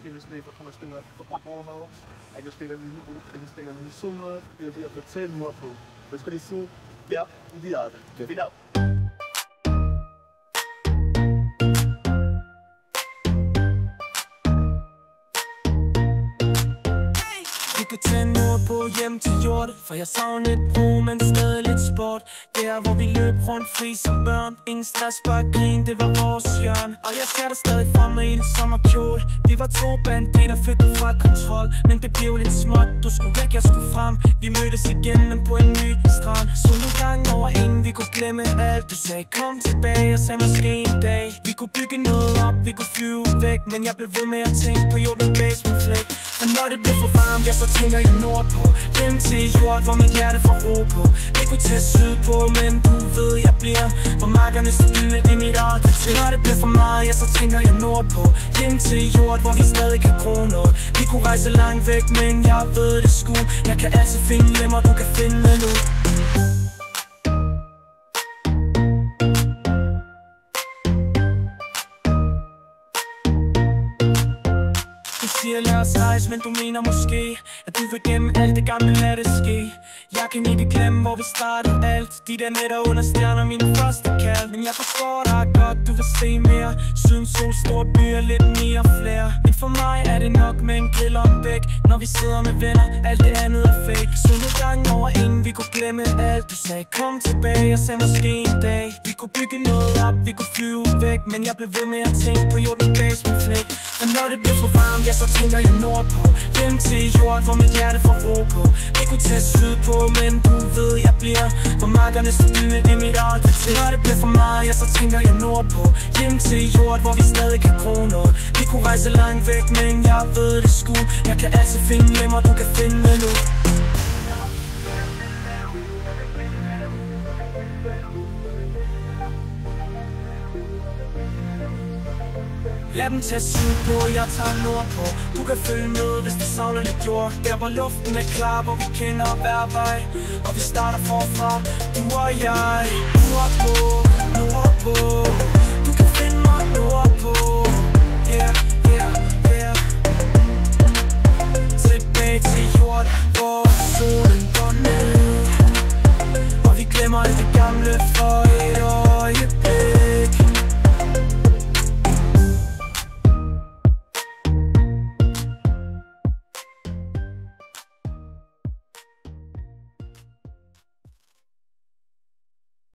investere for investere for porno, a investere em suma, eu ia fazer uma foto. Mas por isso, é ideal. Final. Vi kan tage nordpå hjem til jord, for jeg savner et ro, men stadig lidt sport. Der hvor vi løb rundt fri som børn, ingen stress, bare grin, det var vores hjørne. Og jeg ser dig stadig for mig i en sommerkjole. Vi var to banditter, flyttet fra kontrol, men det blev lidt småt. Du skulle væk, jeg skulle frem. Vi mødtes igen, men på en ny strand. Så nogle gange over inden vi kunne glemme alt. Du sagde kom tilbage, og sagde måske en dag vi kunne bygge noget op, vi kunne flyve væk. Men jeg blev ved med at tænke på jorden base med flæk. Og når det blev for varmt, så tænker jeg nordpå. Hjem til jord, hvor mit hjerte får ro på. Vi kunne tage sydpå, men du ved jeg bliver. Hvor markerne stille, det er mit eget kvarter. Når det bliver for meget, så tænker jeg nordpå. Hjem til jord, hvor vi stadig kan gro noget. Vi kunne rejse langt væk, men jeg ved det sgu. Jeg kan altid finde lemmer, du kan finde nu. Du siger lad os rejse, men du mener måske at du vil gemme alt det gamle, lad det ske. Jeg kan ikke glemme, hvor vi startede alt. De der nætter under stjerner, mine første kald. Men jeg forstår dig godt, du vil se mere. Syden sol, store byer, lidt mere flere. Men for mig er det nok med en grill og en bæk. Når vi sidder med venner, alt det andet er fake. Så nogle gange over inden vi kunne glemme alt. Du sagde kom tilbage, og sagde måske en dag vi kunne bygge noget op, vi kunne flyve væk. Men jeg blev ved med at tænke på jorden base med flæk. Og når det bliver for varmt, så tænker jeg nordpå. Hjem til jord, hvor mit hjerte får ro på. Vi kunne tage sydpå, men du ved jeg bliver. Hvor markerne stille, det er mit eget kvarter. Når det bliver for meget, så tænker jeg nordpå. Hjem til jord, hvor vi stadig kan gro noget. Vi kunne rejse langt væk, men jeg ved det sgu. Jeg kan altid finde lemmer, du kan finde nu. Lad dem tage sydpå, jeg tager nordpå. Du kan følge med, hvis du savner lidt jord. Der hvor luften er klar, hvor vi kender hver vej. Og vi starter forfra, du og jeg. Nordpå, nordpå.